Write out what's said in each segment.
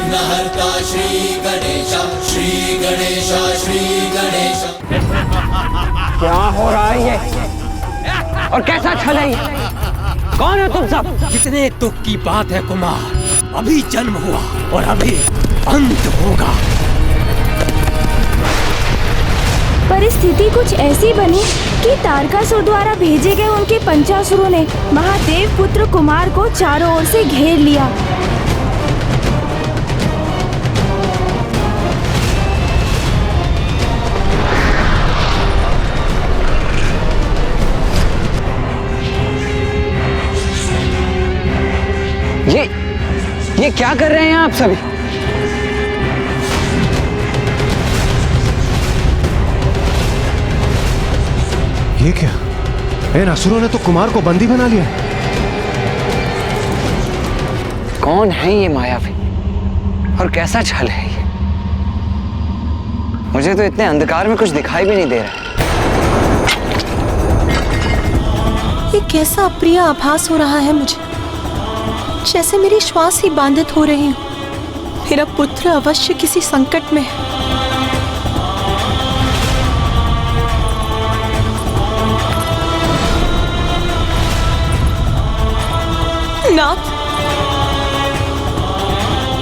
विघ्नहर्ता श्री गणेश, श्री गणेश, श्री गणेश। क्या हो रहा है ये? और कैसा छल है ये? कौन है तुम सब? कितने दुख की बात है कुमार, अभी जन्म हुआ और अभी अंत होगा। परिस्थिति कुछ ऐसी बनी कि तारकासुर द्वारा भेजे गए उनके पंचासुरों ने महादेव पुत्र कुमार को चारों ओर से घेर लिया। ये क्या कर रहे हैं आप सभी? ये क्या? इन असुरों ने तो कुमार को बंदी बना लिया। कौन है ये मायावी और कैसा छल है ये? मुझे तो इतने अंधकार में कुछ दिखाई भी नहीं दे रहा है। ये कैसा अप्रिय आभास हो रहा है मुझे, जैसे मेरी श्वास ही बाधित हो रही हो। मेरा पुत्र अवश्य किसी संकट में है। नाथ,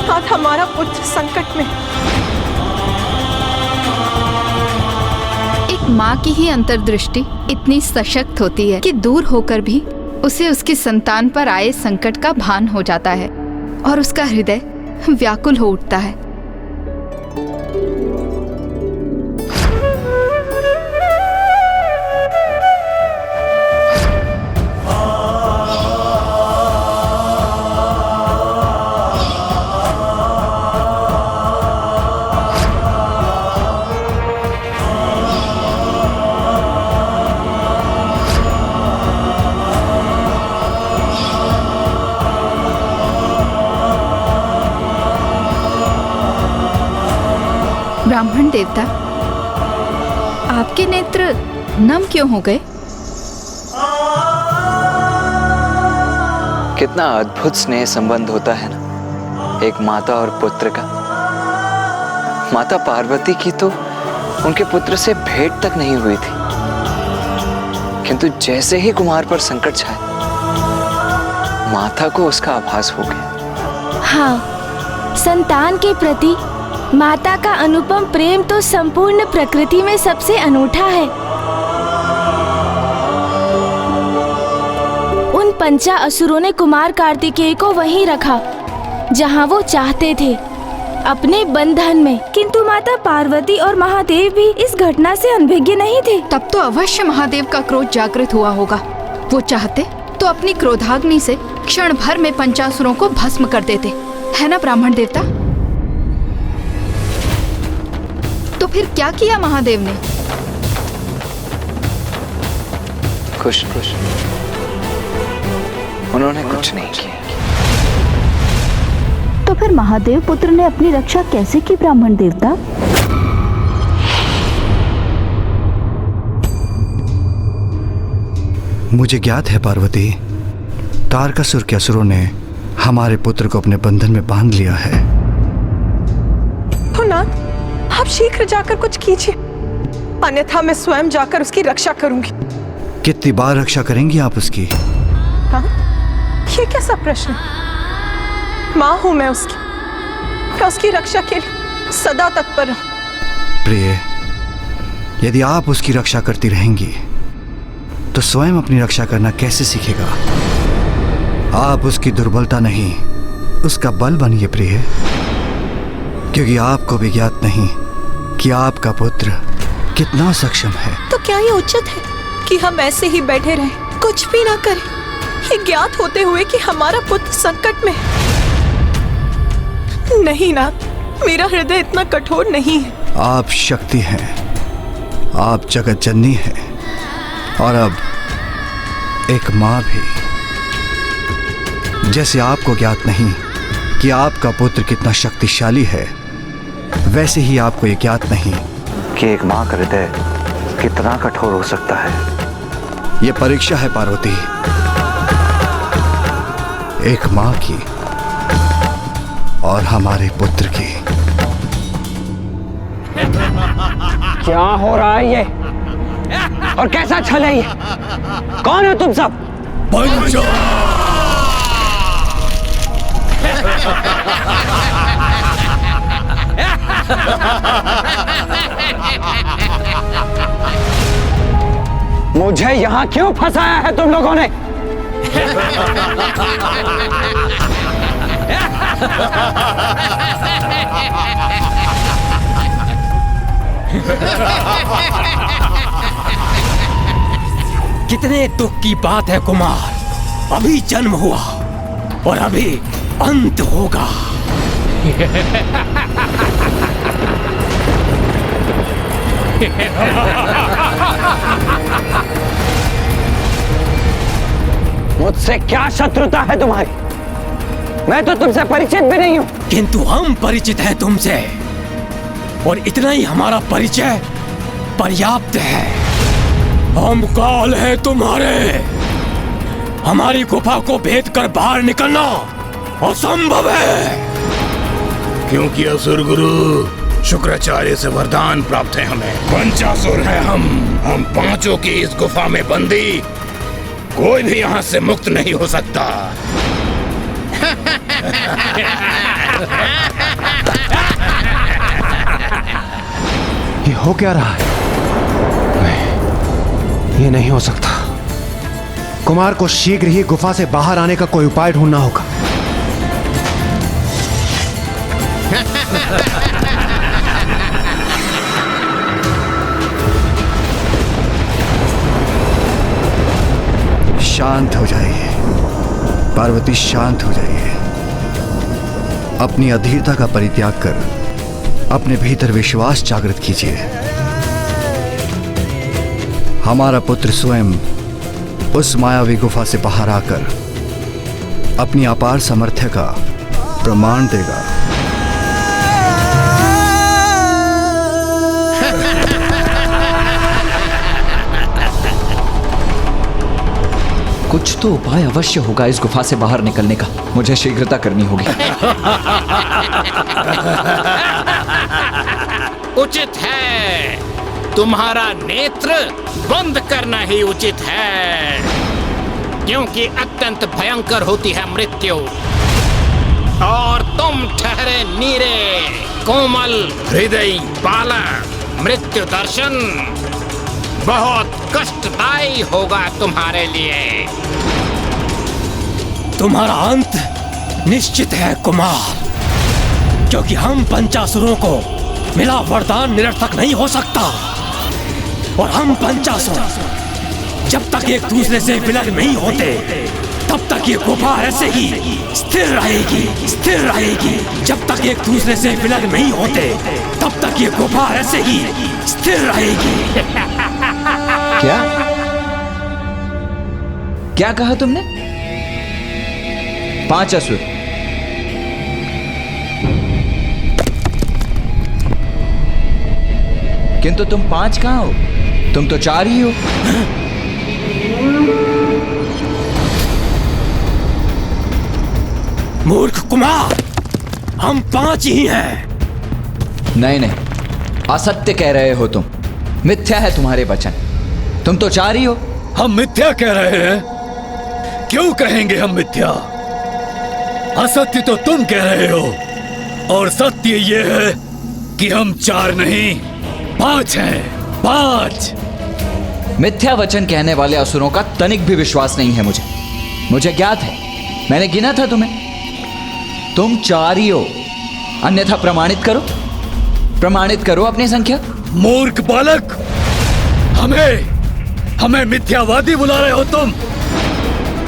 नाथ, हमारा पुत्र संकट में। एक माँ की ही अंतर्दृष्टि इतनी सशक्त होती है कि दूर होकर भी उसे उसकी संतान पर आए संकट का भान हो जाता है और उसका हृदय व्याकुल हो उठता है। ब्राह्मण देवता, आपके नेत्र नम क्यों हो गए? कितना अद्भुत स्नेह संबंध होता है ना एक माता और पुत्र का। माता पार्वती की तो उनके पुत्र से भेंट तक नहीं हुई थी, किंतु जैसे ही कुमार पर संकट छाया, माता को उसका आभास हो गया। हाँ, संतान के प्रति माता का अनुपम प्रेम तो संपूर्ण प्रकृति में सबसे अनूठा है। उन पंचा असुरों ने कुमार कार्तिकेय को वहीं रखा जहां वो चाहते थे, अपने बंधन में। किंतु माता पार्वती और महादेव भी इस घटना से अनभिज्ञ नहीं थे। तब तो अवश्य महादेव का क्रोध जागृत हुआ होगा। वो चाहते तो अपनी क्रोधाग्नि से क्षण भर में पंचासुरों को भस्म कर देते, है ना ब्राह्मण देवता? तो फिर क्या किया महादेव ने? कुछ उन्होंने कुछ नहीं किया। तो फिर महादेव पुत्र ने अपनी रक्षा कैसे की ब्राह्मण देवता? मुझे ज्ञात है पार्वती, तारकासुर के असुरों ने हमारे पुत्र को अपने बंधन में बांध लिया है। नाथ, आप शीघ्र जाकर कुछ कीजिए, अन्यथा मैं स्वयं जाकर उसकी रक्षा करूंगी। कितनी बार रक्षा करेंगी आप उसकी? हाँ? ये कैसा प्रश्न? माँ हूं मैं उसकी, मैं उसकी रक्षा के लिए सदा तत्पर हूं। प्रिय, यदि आप उसकी रक्षा करती रहेंगी तो स्वयं अपनी रक्षा करना कैसे सीखेगा? आप उसकी दुर्बलता नहीं, उसका बल बनिए प्रिय, क्योंकि आपको भी ज्ञात नहीं कि आपका पुत्र कितना सक्षम है। तो क्या ये उचित है कि हम ऐसे ही बैठे रहें, कुछ भी ना करें, ये ज्ञात होते हुए कि हमारा पुत्र संकट में है? नहीं नाथ, मेरा हृदय इतना कठोर नहीं है। आप शक्ति हैं, आप जगत जननी हैं, और अब एक माँ भी। जैसे आपको ज्ञात नहीं कि आपका पुत्र कितना शक्तिशाली है, वैसे ही आपको ये ज्ञात नहीं कि एक माँ का हृदय कितना कठोर हो सकता है। ये परीक्षा है पार्वती, एक माँ की, और हमारे पुत्र की। क्या हो रहा है ये? और कैसा छल है ये? कौन हो तुम सब? पंचा! मुझे यहाँ क्यों फंसाया है तुम लोगों ने? कितने दुख की बात है कुमार, अभी जन्म हुआ और अभी अंत होगा। मुझसे क्या शत्रुता है तुम्हारी? मैं तो तुमसे परिचित भी नहीं हूँ। किंतु हम परिचित हैं तुमसे, और इतना ही हमारा परिचय पर्याप्त है। हम काल हैं तुम्हारे। हमारी गुफा को भेद कर बाहर निकलना असंभव है। क्योंकि असुर गुरु शुक्राचार्य से वरदान प्राप्त है हमें। पंचासुर है हम पांचों की इस गुफा में बंदी, कोई भी यहाँ से मुक्त नहीं हो सकता। ये हो क्या रहा है? नहीं, ये नहीं हो सकता। कुमार को शीघ्र ही गुफा से बाहर आने का कोई उपाय ढूंढना होगा। शांत हो जाइए पार्वती, शांत हो जाइए। अपनी अधीरता का परित्याग कर अपने भीतर विश्वास जागृत कीजिए। हमारा पुत्र स्वयं उस मायावी गुफा से बाहर आकर अपनी अपार सामर्थ्य का प्रमाण देगा। कुछ तो उपाय अवश्य होगा इस गुफा से बाहर निकलने का। मुझे शीघ्रता करनी होगी। उचित है, तुम्हारा नेत्र बंद करना ही उचित है, क्योंकि अत्यंत भयंकर होती है मृत्यु। और तुम ठहरे नीरे कोमल हृदय बालक, मृत्यु दर्शन बहुत कष्टदायी होगा तुम्हारे लिए। तुम्हारा अंत निश्चित है कुमार, क्योंकि हम पंचासुरों को मिला वरदान निरर्थक नहीं हो सकता। और हम पंचासुर जब तक एक दूसरे से विलग नहीं होते, तब तक ये गुफा ऐसे ही स्थिर रहेगी, स्थिर रहेगी। जब तक एक दूसरे से विलग नहीं होते, तब तक ये गुफा ऐसे ही स्थिर रहेगी। क्या क्या कहा तुमने? 5 असुर? किंतु तुम 5 कहां हो? तुम तो 4 ही हो। मूर्ख कुमार, हम 5 ही हैं। नहीं नहीं, असत्य कह रहे हो तुम। मिथ्या है तुम्हारे वचन। तुम तो 4 ही हो। हम मिथ्या कह रहे हैं? क्यों कहेंगे हम मिथ्या? असत्य तो तुम कह रहे हो, और सत्य ये है कि हम 4 नहीं 5 हैं। 5। मिथ्या वचन कहने वाले असुरों का तनिक भी विश्वास नहीं है मुझे। मुझे ज्ञात है, मैंने गिना था तुम्हें। तुम 4 ही हो, अन्यथा प्रमाणित करो, प्रमाणित करो अपनी संख्या। मूर्ख बालक, हमें मिथ्यावादी बुला रहे हो तुम?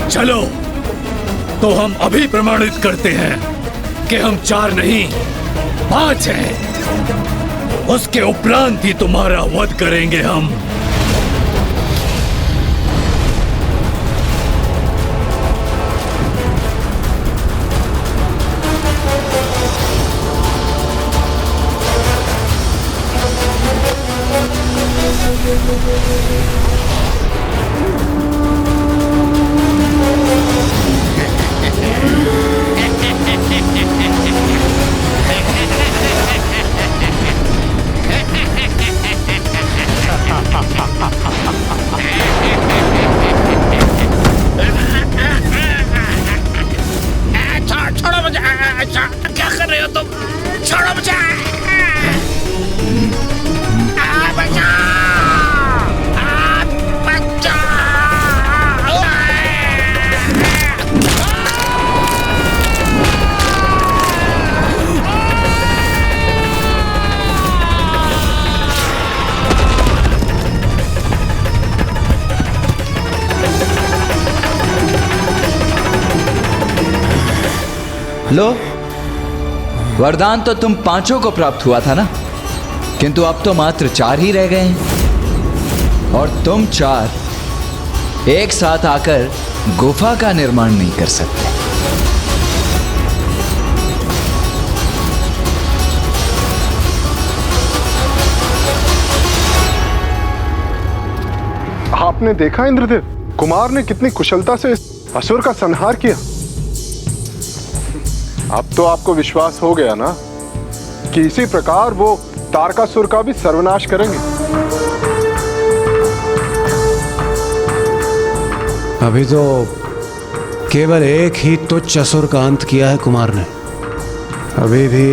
चलो तो हम अभी प्रमाणित करते हैं कि हम 4 नहीं 5 हैं। उसके उपरांत ही तुम्हारा वध करेंगे हम। रहे हो तुम? छोड़ो मुझे! बचाओ! लो, वरदान तो तुम 5 को प्राप्त हुआ था ना, किंतु अब तो मात्र 4 ही रह गए हैं। और तुम 4 एक साथ आकर गुफा का निर्माण नहीं कर सकते। आपने देखा इंद्रदेव, कुमार ने कितनी कुशलता से इस असुर का संहार किया। अब तो आपको विश्वास हो गया ना कि इसी प्रकार वो तारकासुर का भी सर्वनाश करेंगे। अभी तो केवल एक ही तुच्छ असुर का अंत किया है कुमार ने। अभी भी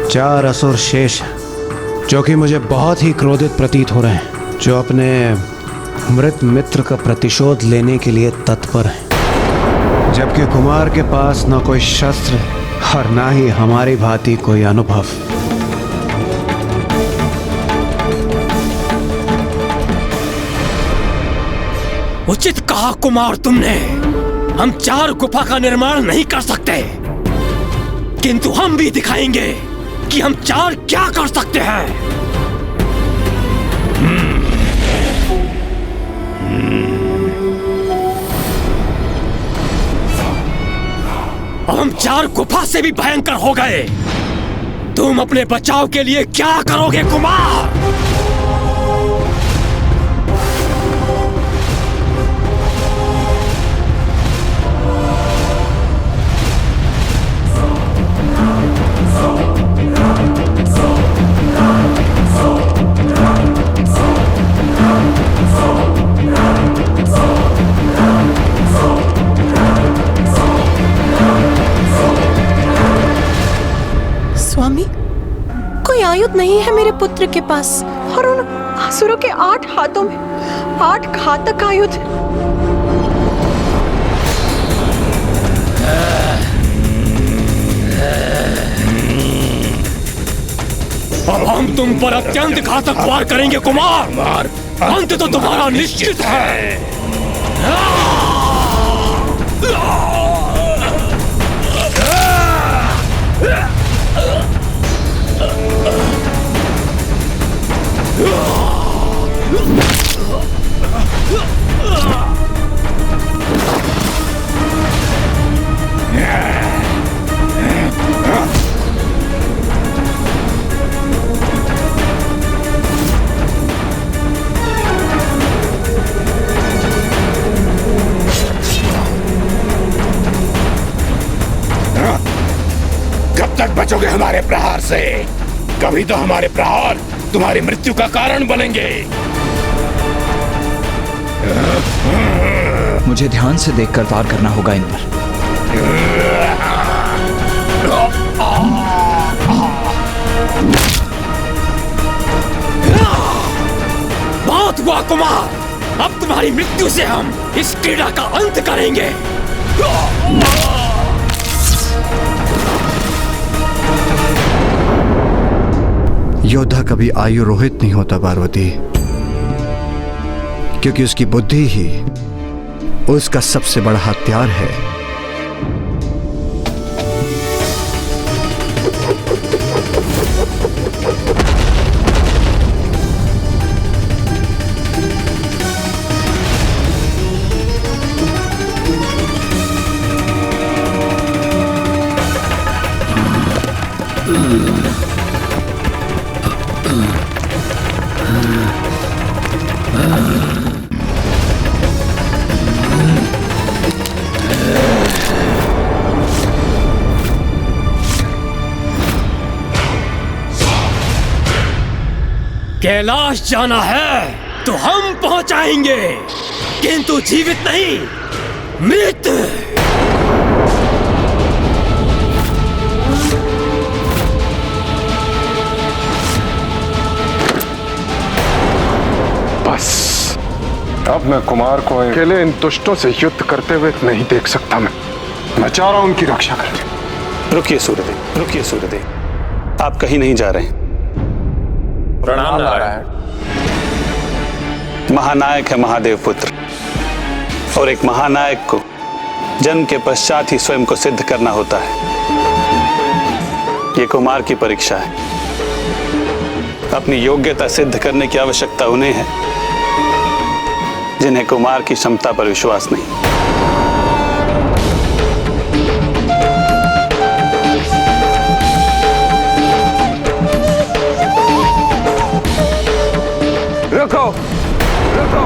4 असुर शेष हैं, जो कि मुझे बहुत ही क्रोधित प्रतीत हो रहे हैं, जो अपने मृत मित्र का प्रतिशोध लेने के लिए तत्पर हैं। जबकि कुमार के पास न कोई शस्त्र और ना ही हमारी भांति कोई अनुभव। उचित कहा कुमार तुमने। हम 4 गुफा का निर्माण नहीं कर सकते, किंतु हम भी दिखाएंगे कि हम 4 क्या कर सकते हैं। अब हम 4 गुफा से भी भयंकर हो गए। तुम अपने बचाव के लिए क्या करोगे कुमार? स्वामी, कोई आयुध नहीं है मेरे पुत्र के पास, और उन असुरों के 8 हाथों में 8 घातक आयुध। अब हम तुम पर अत्यंत घातक वार करेंगे कुमार। अंत तो तुम्हारा निश्चित है। कब तक बचोगे हमारे प्रहार से? कभी तो हमारे प्रहार तुम्हारी मृत्यु का कारण बनेंगे। मुझे ध्यान से देखकर वार करना होगा इन पर। बहुत हुआ कुमार, अब तुम्हारी मृत्यु से हम इस क्रीड़ा का अंत करेंगे। योद्धा कभी आयु रोहित नहीं होता पार्वती, क्योंकि उसकी बुद्धि ही उसका सबसे बड़ा हथियार है। कैलाश जाना है तो हम पहुंचाएंगे, किंतु जीवित नहीं, मृत। अब मैं कुमार को अकेले इन दुष्टों से युद्ध करते हुए नहीं देख सकता। मैं चाह रहा हूं उनकी रक्षा करने। रुकिए सूर्यदेव, रुकिए सूर्यदेव, आप कहीं नहीं जा रहे। प्रणाम नारायण। महानायक है महादेव पुत्र, और एक महानायक को जन्म के पश्चात ही स्वयं को सिद्ध करना होता है। ये कुमार की परीक्षा है। अपनी योग्यता सिद्ध करने की आवश्यकता उन्हें है जिन्हें कुमार की क्षमता पर विश्वास नहीं। रुको, रुको,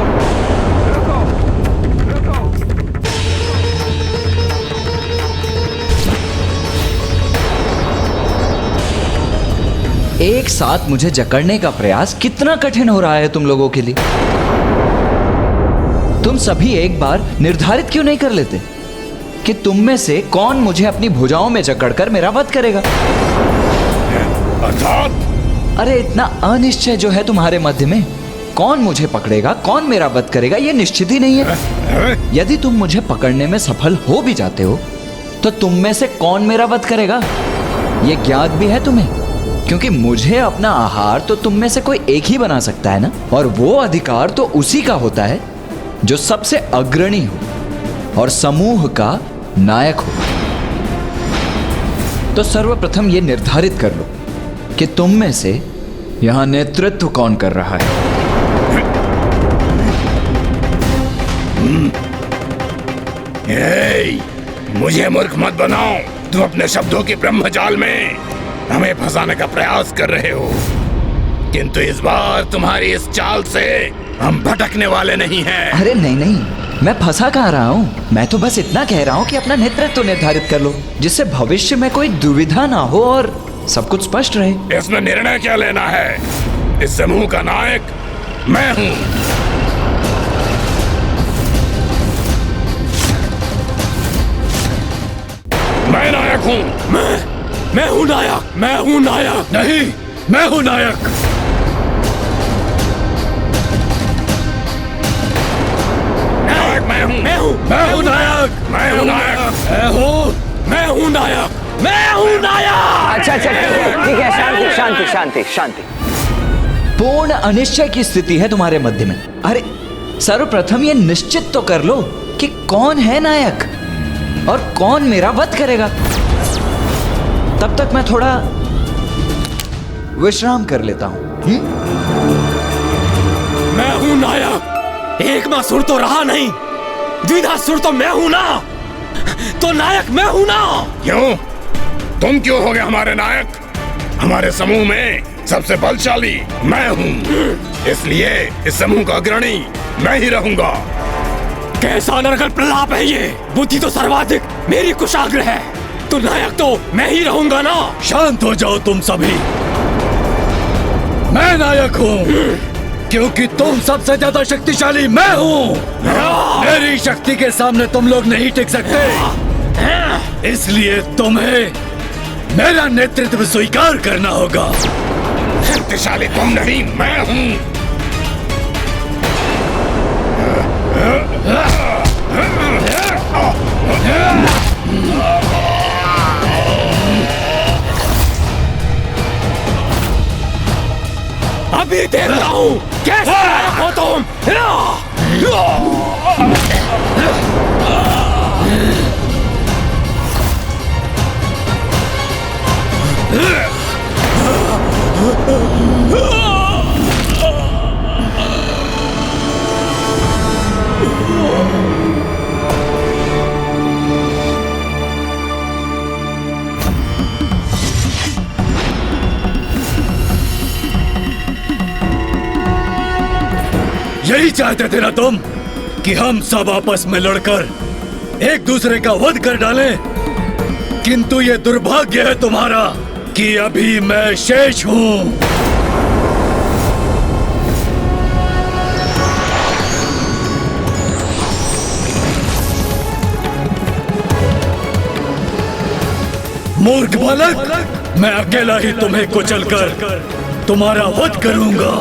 रुको, रुको। एक साथ मुझे जकड़ने का प्रयास कितना कठिन हो रहा है तुम लोगों के लिए। तुम सभी एक बार निर्धारित क्यों नहीं कर लेते कि तुम में से कौन मुझे अपनी भुजाओं में जकड़कर मेरा वध करेगा? अर्थात? अरे इतना अनिश्चय जो है तुम्हारे मध्य में, कौन मुझे पकड़ेगा, कौन मेरा वध करेगा, ये निश्चित ही नहीं है। यदि तुम मुझे पकड़ने में सफल हो भी जाते हो तो तुम में से कौन मेरा वध करेगा ये ज्ञात भी है तुम्हें, क्योंकि मुझे अपना आहार तो तुम में से कोई एक ही बना सकता है ना, और वो अधिकार तो उसी का होता है जो सबसे अग्रणी हो और समूह का नायक हो। तो सर्वप्रथम ये निर्धारित कर लो कि तुम में से यहां नेतृत्व कौन कर रहा है। मुझे मूर्ख मत बनाओ। तुम अपने शब्दों की ब्रह्मजाल में हमें फंसाने का प्रयास कर रहे हो, किंतु इस बार तुम्हारी इस चाल से हम भटकने वाले नहीं हैं। अरे नहीं नहीं, मैं फंसा कहाँ रहा हूँ। मैं तो बस इतना कह रहा हूँ कि अपना नेतृत्व निर्धारित कर लो, जिससे भविष्य में कोई दुविधा ना हो और सब कुछ स्पष्ट रहे। इसमें निर्णय क्या लेना है? इस समूह का नायक मैं हूँ। मैं नायक हूँ। मैं हूँ नायक, मैं हूँ नायक। नहीं, मैं हूँ नायक। मैं हूँ नायक। मैं हूँ नायक। मैं हूँ नायक। मैं हूँ नायक। अच्छा अच्छा ठीक है, शांति शांति शांति शांति। पूर्ण अनिश्चय की स्थिति है तुम्हारे मध्य में। अरे सर्वप्रथम ये निश्चित तो कर लो कि कौन है नायक और कौन मेरा वध करेगा। तब तक मैं थोड़ा विश्राम कर लेता हूं। मैं हूं नायक। एक मां सुर तो रहा नहीं, द्विधा सुर तो मैं हूं ना, तो नायक मैं हूं ना। क्यों? तुम क्यों हो गए हमारे नायक? हमारे समूह में सबसे बलशाली मैं हूं, इसलिए इस समूह का अग्रणी मैं ही रहूंगा। कैसा नरकल प्रलाप है ये? बुद्धि तो सर्वाधिक मेरी कुशाग्र है, तो नायक तो मैं ही रहूंगा ना। शांत हो जाओ तुम सभी। मैं नायक हूँ क्योंकि तुम सबसे ज्यादा शक्तिशाली मैं हूँ। मेरी शक्ति के सामने तुम लोग नहीं टिक सकते, इसलिए तुम्हें मेरा नेतृत्व स्वीकार करना होगा। शक्तिशाली तुम नहीं, मैं हूँ। अभी देखता हूँ कैसे नायक हो तुम। यही चाहते थे ना तुम कि हम सब आपस में लड़कर एक दूसरे का वध कर डालें, किंतु ये दुर्भाग्य है तुम्हारा कि अभी मैं शेष हूं। मूर्ख बालक, मैं अकेला ही तुम्हें कुचलकर तुम्हारा वध करूंगा।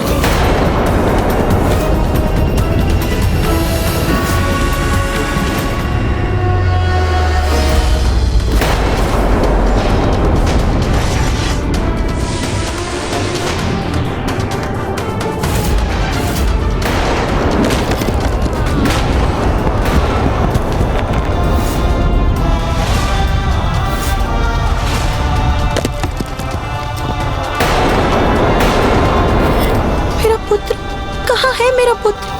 कहाँ है मेरा पुत्र?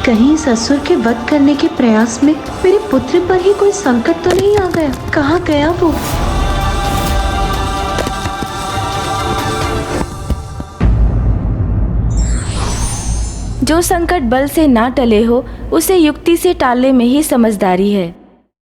कहीं ससुर के वध करने के प्रयास में मेरे पुत्र पर ही कोई संकट तो नहीं आ गया? कहाँ गया वो? जो संकट बल से ना टले हो उसे युक्ति से टालने में ही समझदारी है।